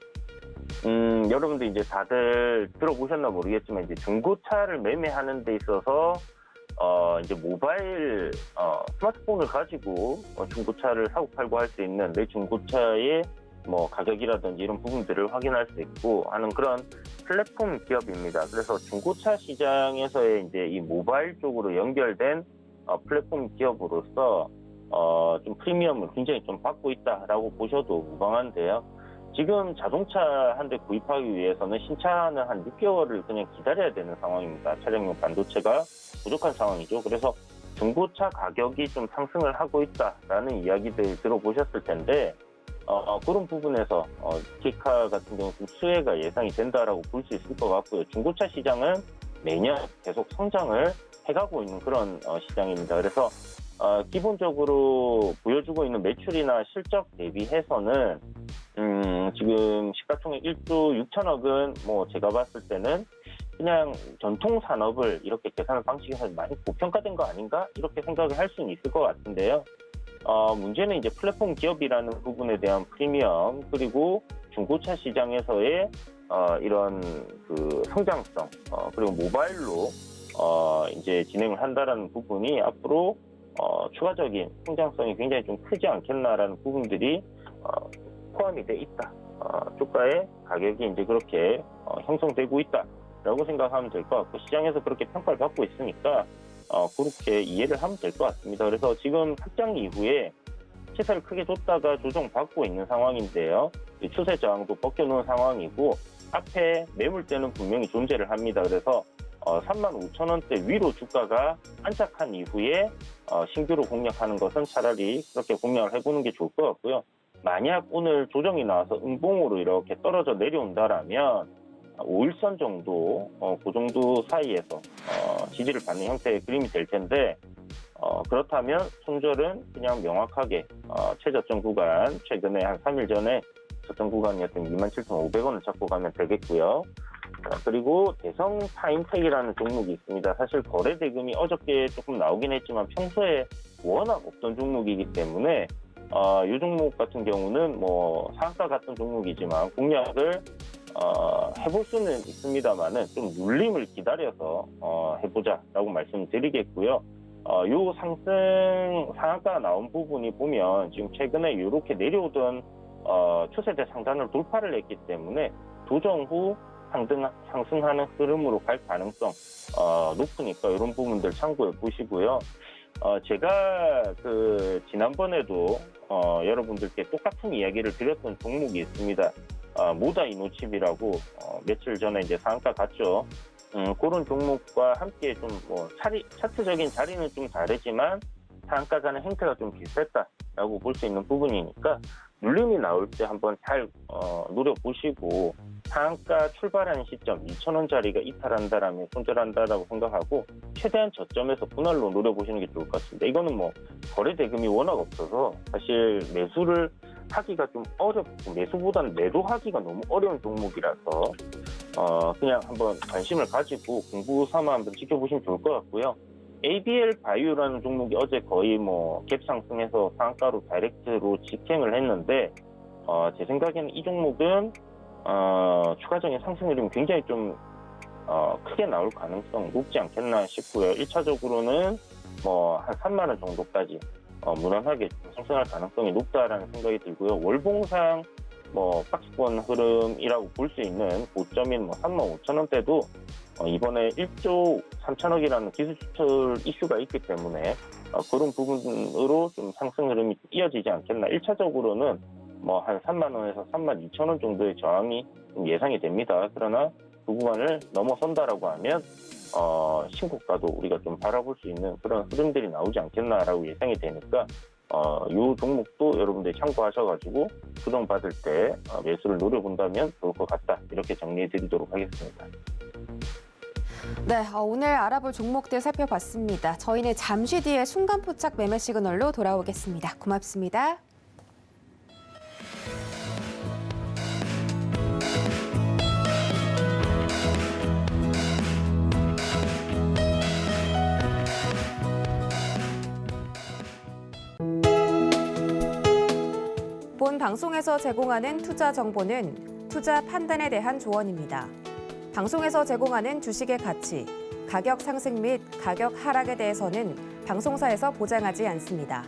여러분들 이제 다들 들어보셨나 모르겠지만 이제 중고차를 매매하는 데 있어서 이제 모바일 스마트폰을 가지고 중고차를 사고 팔고 할 수 있는 내 중고차의 뭐 가격이라든지 이런 부분들을 확인할 수 있고 하는 그런 플랫폼 기업입니다. 그래서 중고차 시장에서의 이제 이 모바일 쪽으로 연결된 플랫폼 기업으로서 좀 프리미엄을 굉장히 좀 받고 있다라고 보셔도 무방한데요. 지금 자동차 한 대 구입하기 위해서는 신차는 한 6개월을 그냥 기다려야 되는 상황입니다. 차량용 반도체가 부족한 상황이죠. 그래서 중고차 가격이 좀 상승을 하고 있다라는 이야기들 들어보셨을 텐데 그런 부분에서 K카 같은 경우 좀 수혜가 예상이 된다라고 볼 수 있을 것 같고요. 중고차 시장은 매년 계속 성장을 해가고 있는 그런 시장입니다. 그래서 기본적으로 보여주고 있는 매출이나 실적 대비해서는 지금 시가총액 1조 6천억은 뭐 제가 봤을 때는 그냥 전통 산업을 이렇게 계산하는 방식에서 많이 고평가된 거 아닌가 이렇게 생각을 할 수는 있을 것 같은데요. 문제는 이제 플랫폼 기업이라는 부분에 대한 프리미엄 그리고 중고차 시장에서의 이런 그 성장성 그리고 모바일로 이제 진행을 한다라는 부분이 앞으로 추가적인 성장성이 굉장히 좀 크지 않겠나라는 부분들이 포함이 돼 있다. 주가의 가격이 이제 그렇게 형성되고 있다라고 생각하면 될 것 같고 시장에서 그렇게 평가를 받고 있으니까 그렇게 이해를 하면 될 것 같습니다. 그래서 지금 확장 이후에 시세를 크게 줬다가 조정받고 있는 상황인데요. 추세 저항도 벗겨놓은 상황이고 앞에 매물대는 분명히 존재를 합니다. 그래서 35,000원대 위로 주가가 안착한 이후에 신규로 공략하는 것은 차라리 그렇게 공략을 해보는 게 좋을 것 같고요. 만약 오늘 조정이 나와서 음봉으로 이렇게 떨어져 내려온다라면 5일선 정도, 그 정도 사이에서 지지를 받는 형태의 그림이 될 텐데 그렇다면 손절은 그냥 명확하게 최저점 구간, 최근에 한 3일 전에 저점 구간이었던 27,500원을 잡고 가면 되겠고요. 그리고 대성 타임텍이라는 종목이 있습니다. 사실 거래 대금이 어저께 조금 나오긴 했지만 평소에 워낙 없던 종목이기 때문에 이 종목 같은 경우는 뭐 상가 같은 종목이지만 공략을 해볼 수는 있습니다만은 좀 눌림을 기다려서 해보자라고 말씀드리겠고요. 요 상한가가 나온 부분이 보면 지금 최근에 이렇게 내려오던 추세대 상단을 돌파를 했기 때문에 조정 후 상승하는 흐름으로 갈 가능성 높으니까 이런 부분들 참고해 보시고요. 제가 지난번에도 여러분들께 똑같은 이야기를 드렸던 종목이 있습니다. 모다 이노칩이라고 며칠 전에 이제 상한가 갔죠. 그런 종목과 함께 좀 차트적인 자리는 좀 다르지만 상한가 전에 행태가 좀 비슷했다라고 볼 수 있는 부분이니까 눌림이 나올 때 한번 잘 노려보시고 상한가 출발하는 시점 2,000원짜리가 이탈한다라면 손절한다라고 생각하고 최대한 저점에서 분할로 노려보시는 게 좋을 것 같습니다. 이거는 뭐 거래 대금이 워낙 없어서 사실 매수를 하기가 좀 어렵고 매수보다는 매도하기가 너무 어려운 종목이라서 그냥 한번 관심을 가지고 공부 삼아 한번 지켜보시면 좋을 것 같고요. ABL 바이오라는 종목이 어제 거의 갭 상승해서 상한가로 다이렉트로 직행을 했는데 제 생각에는 이 종목은 추가적인 상승 흐름이 굉장히 좀 크게 나올 가능성 높지 않겠나 싶고요. 1차적으로는 한 3만 원 정도까지 무난하게 상승할 가능성이 높다라는 생각이 들고요. 월봉상 박스권 흐름이라고 볼 수 있는 고점인 35,000원대도 이번에 1조 3천억이라는 기술 수출 이슈가 있기 때문에 그런 부분으로 좀 상승 흐름이 이어지지 않겠나. 1차적으로는 한 3만 원에서 3만 2천 원 정도의 저항이 좀 예상이 됩니다. 그러나 그 구간을 넘어선다라고 하면 신고가도 우리가 좀 바라볼 수 있는 그런 흐름들이 나오지 않겠나라고 예상이 되니까 이 종목도 여러분들이 참고하셔가지고 조정 받을 때 매수를 노려본다면 좋을 것 같다. 이렇게 정리해드리도록 하겠습니다. 네, 오늘 알아볼 종목들 살펴봤습니다. 저희는 잠시 뒤에 순간포착 매매 시그널로 돌아오겠습니다. 고맙습니다. 본 방송에서 제공하는 투자 정보는 투자 판단에 대한 조언입니다. 방송에서 제공하는 주식의 가치, 가격 상승 및 가격 하락에 대해서는 방송사에서 보장하지 않습니다.